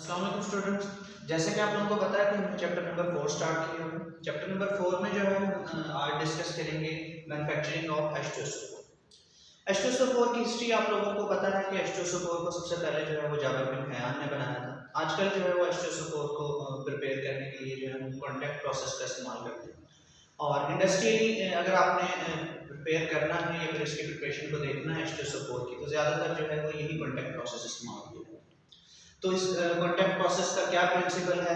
अस्सलाम वालेकुम स्टूडेंट्स। जैसे कि आप लोगों को पता है कि हमने चैप्टर नंबर 4 स्टार्ट किया है। चैप्टर नंबर 4 में जो है आज डिस्कस करेंगे मैन्युफैक्चरिंग ऑफ H2SO4। H2SO4 की हिस्ट्री आप लोगों को पता है कि H2SO4 को सबसे पहले जो है वो जाबिर बिन हयान ने बनाया था। आजकल जो है वो H2SO4 को प्रिपेयर करने के लिए जो है कॉन्टैक्ट प्रोसेस का इस्तेमाल करते हैं। और इंडस्ट्रियली अगर आपने प्रिपेयर करना है या फिर इसकी प्रिपरेशन को देखना है H2SO4 की, तो ज़्यादातर जो है वो यही कॉन्टैक्ट प्रोसेस इस्तेमाल किया है। तो इस कॉन्टैक्ट प्रोसेस का क्या प्रिंसिपल है,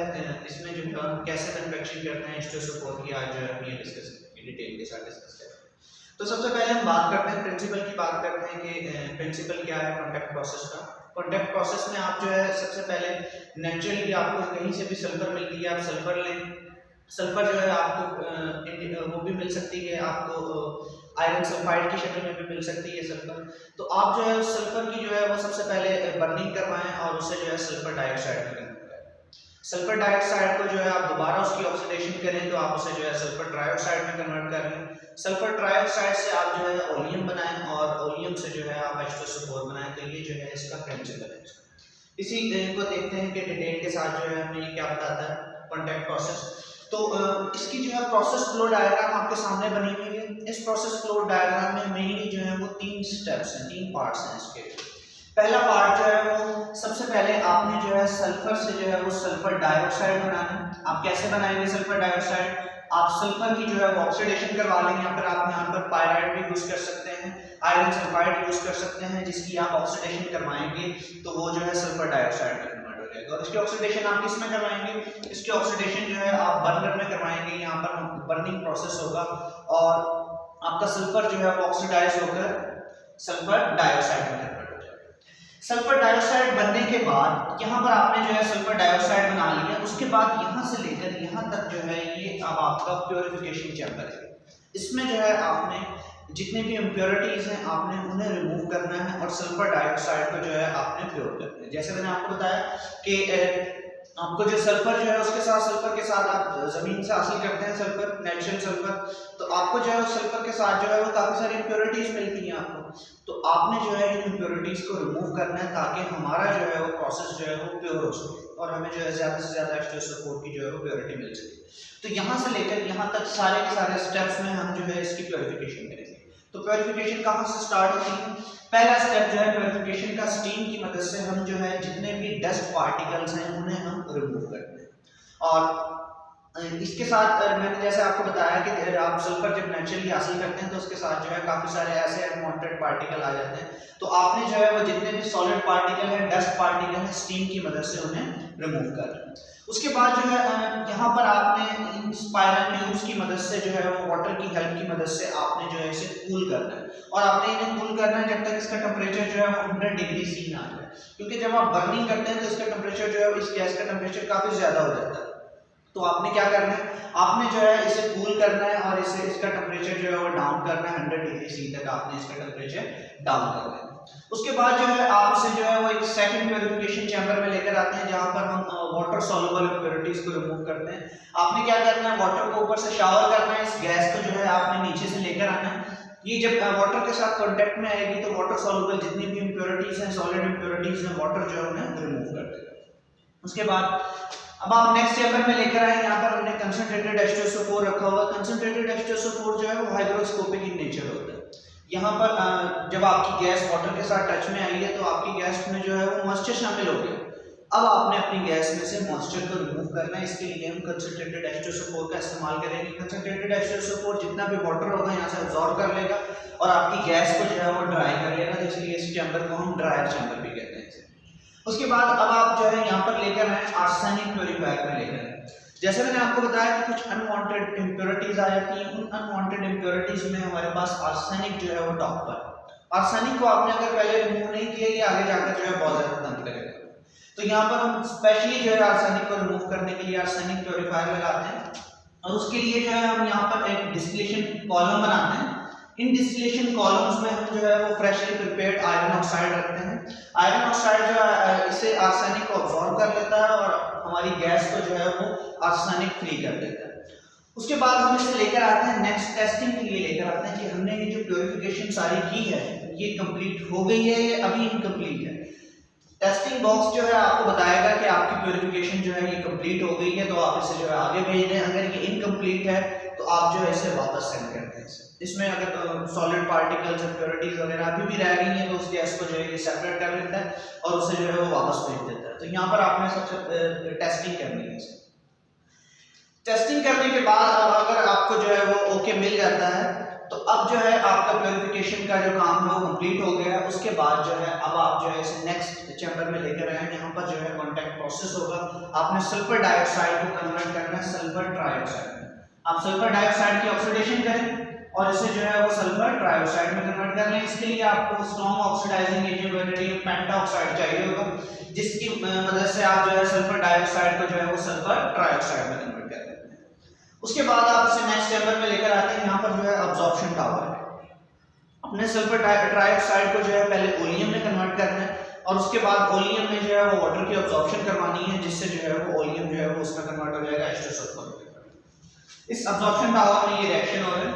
इसमें जो हम कैसे मैन्युफैक्चरिंग करते हैं H2SO4 की, आज जो है हम ये डिस्कस करेंगे, डिटेल के साथ डिस्कस करेंगे। तो सबसे पहले हम बात करते हैं प्रिंसिपल की, बात करते हैं कि प्रिंसिपल क्या है कॉन्टैक्ट प्रोसेस का। कॉन्टैक्ट प्रोसेस में आप जो है सबसे पहले नेचुरली आपको कहीं से भी सल्फर मिलती है, आप सल्फर लें। सल्फर जो है आपको वो भी मिल सकती है, आपको आयरन सल्फाइड की शक्ल में भी मिल सकती है सल्फर। तो आप जो है उस सल्फर की जो है वो सबसे पहले बर्निंग करवाएं और उसे जो है सल्फर डाइऑक्साइड में कन्वर्ट करें। सल्फर डाइऑक्साइड को जो है आप दोबारा उसकी ऑक्सीडेशन करें तो आप उसे जो है सल्फर ट्राइऑक्साइड में कन्वर्ट कर लें। सल्फर ट्राइऑक्साइड से आप जो है ओलियम बनाएं और ओलियम से जो है आप H2SO4 बनाएं। तो ये जो है इसका प्रिंसिपल है। इसी को देखते हैं कि डिटेल के साथ जो है हमें क्या बताता है कॉन्टैक्ट प्रोसेस। तो इसकी जो है प्रोसेस फ्लो डायग्राम आपके सामने बनी हुई है। इस प्रोसेस फ्लो डायग्राम में मेनली जो है वो 3 स्टेप्स हैं, 3 पार्ट्स हैं इसके। पहला पार्ट जो है वो सबसे पहले आपने जो है सल्फर से जो है वो सल्फर डाइऑक्साइड बनाना है। आप कैसे बनाएंगे सल्फर डाइऑक्साइड? आप सल्फर की जो है वो ऑक्सीडेशन करवा लेंगे। आप यहाँ पर पायराइड भी यूज कर सकते हैं, आयरन सल्फाइड यूज कर सकते हैं, जिसकी आप ऑक्सीडेशन करवाएंगे तो वो जो है सल्फर डाइऑक्साइड में कन्वर्ट हो जाएगा। और इसकी ऑक्सीडेशन आप किस में करवाएंगे? इसकी ऑक्सीडेशन जो है आप बर्नर में करवाएंगे। यहाँ पर बर्निंग प्रोसेस होगा और आपका सल्फर जो है वो ऑक्सीडाइज होकर सल्फर डाइऑक्साइड में कन्वर्ट हो जाएगा। सल्फर डाइऑक्साइड बनने के बाद यहाँ पर आपने जो है सल्फर डाइऑक्साइड बना लिया। उसके बाद यहाँ से लेकर यहाँ तक जो है ये अब आपका प्योरिफिकेशन चैम्बर है। इसमें जो है आपने जितने भी इम्प्योरिटीज हैं आपने उन्हें रिमूव करना है और सल्फर डाइऑक्साइड को जो है आपने प्योर करना है। जैसे मैंने आपको बताया कि आपको जो सल्फर जो है उसके साथ सल्फर के साथ आप जमीन से हासिल करते हैं सल्फर, नेचुरल सल्फर, तो आपको जो है सल्फर के साथ जो है वो काफी सारी इम्प्योरिटीज मिलती हैं आपको। तो आपने जो है इन इम्प्योरिटीज को रिमूव करना है ताकि हमारा जो है वो प्रोसेस जो है वो प्योर हो सके और हमें जो है ज्यादा से ज्यादा H2SO4 की जो है वो प्योरिटी मिल सके। तो यहाँ से लेकर यहाँ तक सारे के सारे स्टेप्स में हम जो है इसकी प्योरिफिकेशन करेंगे। तो प्योरिफिकेशन कहाँ से स्टार्ट होती है? पहला स्टेप जो है प्योरिफिकेशन का, स्टीम की मदद से हम जो है जितने भी डस्ट पार्टिकल्स हैं उन्हें हम रिमूव करते हैं। और इसके साथ मैंने जैसे आपको बताया कि आप सल्फर जब नेचुरली हासिल करते हैं तो उसके साथ जो है काफी सारे ऐसे अनवांटेड पार्टिकल आ जाते हैं। तो आपने जो है वो जितने भी सॉलिड पार्टिकल हैं, डस्ट पार्टिकल हैं, स्टीम की मदद से उन्हें रिमूव कर लें। उसके बाद जो है यहाँ पर आपने इन स्पाइरल ट्यूब्स की मदद से जो है वो वाटर की हेल्प की मदद से आपने जो है इसे कूल करना है और आपने इन्हें कूल करना है जब तक इसका टेम्परेचर जो है वो 100 डिग्री सी ना आ जाए, क्योंकि जब आप बर्निंग करते हैं तो इसका टेम्परेचर जो है इस गैस का टेम्परेचर काफी ज्यादा हो जाता है। तो आपने क्या करना है, आपने जो है इसे कूल करना है और इसे इसका टेम्परेचर जो है वो डाउन करना है, 100 डिग्री सी तक आपने इसका टेम्परेचर डाउन करना है। उसके बाद जो है आप उसे जो है वो एक सेकंड प्योरिफिकेशन चैम्बर में लेकर आते हैं जहां पर हम वाटर सॉल्युबल इम्प्योरिटीज को रिमूव करते हैं। आपने क्या करना है, वाटर को ऊपर से शावर करना है, इस गैस को जो है आपने नीचे से लेकर आना है। ये जब वाटर के साथ कांटेक्ट में आएगी तो वाटर सॉल्युबल जितनी भी इम्प्योरिटीज हैं, सॉलिड इम्प्योरिटीज हैं, वाटर जो है उन्हें रिमूव कर देगा। उसके बाद अब आप नेक्स्ट चैम्बर में लेकर आए। यहाँ पर हमने कंसंट्रेटेड H2SO4 रखा हुआ। कंसंट्रेटेड H2SO4 जो है वो हाइग्रोस्कोपिक इन नेचर होता है। यहाँ पर जब आपकी गैस वाटर के साथ टच में आई है तो आपकी गैस में जो है वो मॉइस्चर शामिल हो गया। अब आपने अपनी गैस में से मॉइस्चर को रिमूव करना है। इसके लिए हम कंसंट्रेटेड H2SO4 का इस्तेमाल करेंगे। कंसंट्रेटेड H2SO4 जितना भी वाटर होगा यहाँ से अब्सॉर्ब कर लेगा और आपकी गैस को जो है वो ड्राई कर लेगा। तो इसलिए इस चैम्बर को हम ड्रायर चैम्बर भी कहते हैं। उसके बाद अब आप जो है यहाँ पर लेकर आए आर्सेनिक प्योरीफायर में लेकर आए। जैसे मैंने आपको बताया कि कुछ अनवांटेड इम्प्योरिटीज आ जाती हैं, उन अनवांटेड इम्प्योरिटीज में हमारे पास आर्सेनिक जो है वो टॉप पर। आर्सेनिक को आपने अगर पहले रिमूव नहीं किया, ये आगे जाकर जो है बहुत ज्यादा तंग करेगा। तो यहाँ पर हम स्पेशली जो है आर्सेनिक को रिमूव करने के लिए आर्सेनिक प्योरीफायर लगाते हैं और उसके लिए जो है हम यहाँ पर एक डिस्टिलेशन कॉलम बनाते हैं। इन डिस्टिलेशन कॉलम्स में हम जो है वो फ्रेशली प्रिपेयर्ड आयरन ऑक्साइड रखते हैं। आयरन ऑक्साइड जो है इसे आर्सेनिक को अब्सॉर्ब कर लेता है और हमारी गैस को जो है वो आर्सेनिक फ्री कर देता है। उसके बाद हम इसे लेकर आते हैं नेक्स्ट टेस्टिंग के लिए लेकर आते हैं कि हमने ये जो प्योरिफिकेशन सारी की है ये कंप्लीट हो गई है या अभी इनकम्प्लीट है। टेस्टिंग बॉक्स जो है आपको बताएगा कि आपकी प्योरिफिकेशन जो है ये कंप्लीट हो गई है, तो आप इसे जो है आगे भेज दें। अगर ये इनकम्प्लीट है तो आप जो है इसे वापस सेंड कर दें। इसमें अगर सॉलिड पार्टिकल्स इम्प्योरिटीज वगैरह अभी भी रह गई हैं तो उस गैस को जो है ये सेपरेट कर लेता है और उसे जो है वो वापस भेज देता है। तो यहाँ पर आपने सबसे टेस्टिंग करनी है। टेस्टिंग करने के बाद अगर आपको जो है वो ओके मिल जाता है तो अब जो है आपका प्योरिफिकेशन का जो काम है वो कंप्लीट हो गया। उसके बाद जो है अब आप जो है इसे नेक्स्ट चैम्बर में लेकर आए। यहाँ पर जो है कॉन्टैक्ट प्रोसेस होगा। आपने सल्फर डाइऑक्साइड को कन्वर्ट करना है सल्फर ट्राइऑक्साइड में। आप सल्फर डाइऑक्साइड की ऑक्सीडेशन करें और इसे जो है वो सल्फर ट्राइऑक्साइड में कन्वर्ट कर लें। इसके लिए आपको strong oxidising agent vanadium pentoxide चाहिए होगा, जिसकी मदद से आप जो है सल्फर डाइऑक्साइड को जो है वो सल्फर ट्राइऑक्साइड में कन्वर्ट कर लेते हैं। उसके बाद आप इसे नेक्स्ट चैम्बर में लेकर आते हैं। यहाँ पर जो है अब्जॉर्प्शन टावर है। अपने सल्फर ट्राइऑक्साइड को जो है पहले ओलियम में कन्वर्ट करना है और उसके बाद ओलियम में जो है वो वाटर की अब्जॉर्प्शन करवानी है, जिससे जो है वो ओलियम जो है वो उसमें कन्वर्ट हो जाएगा H2SO4 में। इस अब्जॉर्प्शन टावर में ये रिएक्शन हो रहा है।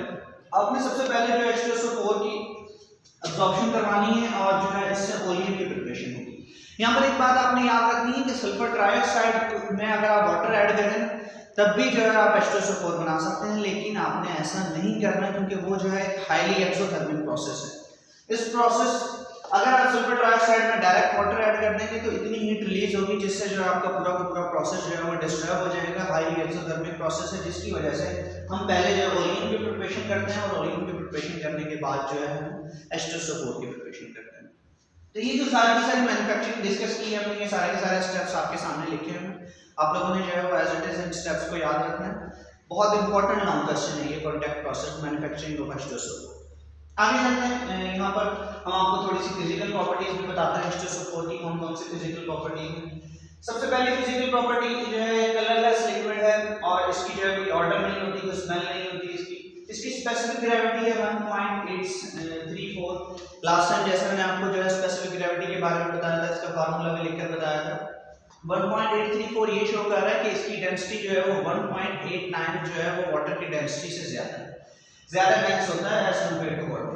आपने सबसे पहले जो H2SO4 की अब्जॉर्प्शन करवानी है और जो है इससे ओलियम की प्रिपरेशन होगी। यहाँ पर एक बात आपने याद रखनी है कि सल्फर ट्राइऑक्साइड में अगर आप वाटर ऐड करें तब भी जो है आप H2SO4 बना सकते हैं, लेकिन आपने ऐसा नहीं करना क्योंकि वो जो है एक हाईली एक्सोथर्मिक प्रोसेस है। इस प्रोसेस अगर आप सल्फर ट्राइऑक्साइड में डायरेक्ट वाटर ऐड कर देंगे तो इतनी हीट रिलीज होगी जिससे जो है आपका पूरा का पूरा प्रोसेस जो है वो डिस्टर्ब हो जाएगा। हाईली एक्सोथर्मिक प्रोसेस है, जिसकी वजह से हम पहले जो ओलियम की प्रिपरेशन करते हैं और ओलियम की प्रिपरेशन करने के बाद जो है हम H2SO4 की प्रिपरेशन करते हैं। तो ये जो सारी की सारी मैन्युफैक्चरिंग डिस्कस की है हमने, ये सारे के सारे स्टेप्स आपके सामने लिखे हैं। आप लोगों ने जो है वो as it is in steps को याद रखना है। बहुत इंपॉर्टेंट लॉन्ग क्वेश्चन है ये contact process manufacturing of H2SO4। आगे चलते हैं। यहाँ पर हम आपको थोड़ी सी फिजिकल प्रॉपर्टीज भी बताते हैं H2SO4 की कौन कौन सी फिजिकल प्रॉपर्टीज हैं। सबसे पहली फिजिकल प्रॉपर्टी जो है कलरलेस लिक्विड है और इसकी जो है कोई ऑर्डर नहीं होती, कोई स्मेल नहीं होती। इसकी स्पेसिफिक ग्रेविटी है 1.834। लास्ट टाइम जैसे मैंने आपको जो है स्पेसिफिक ग्रेविटी के बारे में बताया था, इसका फार्मूला भी लिखकर बताया था। 1.834 ये शो कर रहा है कि इसकी डेंसिटी जो है वो 1.89 जो है वो वाटर की डेंसिटी से ज्यादा डेंस होता है as compare to water.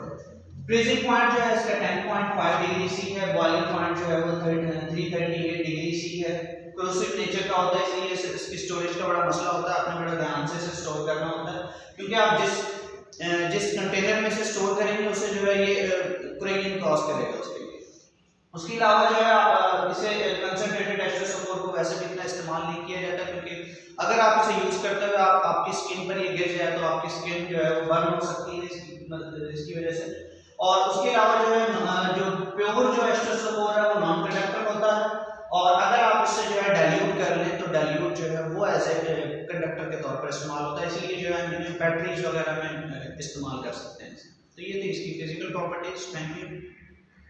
Freezing point जो है इसका 10.5 डिग्री सी है। बॉइलिंग पॉइंट जो है वो 338 डिग्री सी है। क्रोसिव नेचर का होता है, इसलिए इसकी स्टोरेज का बड़ा मसला होता है। आपने बड़ा ध्यान से इसे स्टोर करना होता है क्योंकि आप जिस कंटेनर में से स्टोर करेंगे उसे जो है ये क्रेनियम कॉज करेगा उसके लिए। उसके अलावा जो है इसे कंसंट्रेटेड H2SO4 को वैसे भी इतना इस्तेमाल नहीं किया जाता क्योंकि अगर आप इसे यूज करते हुए आपकी स्किन पर ये गिर जाए तो आपकी स्किन जो है वो बर्न हो सकती है इसकी वजह से। और उसके अलावा जो है जो प्योर जो H2SO4 है वो नॉन कंडक्टर होता है और अगर आप इससे जो है डाइल्यूट कर लें तो डाइल्यूट जो है वो एज ए कंडक्टर के तौर पर इस्तेमाल होता है, इसलिए जो है बैटरीज वगैरह में इस्तेमाल कर सकते हैं। तो ये थी इसकी फिजिकल प्रॉपर्टीज। Thank you.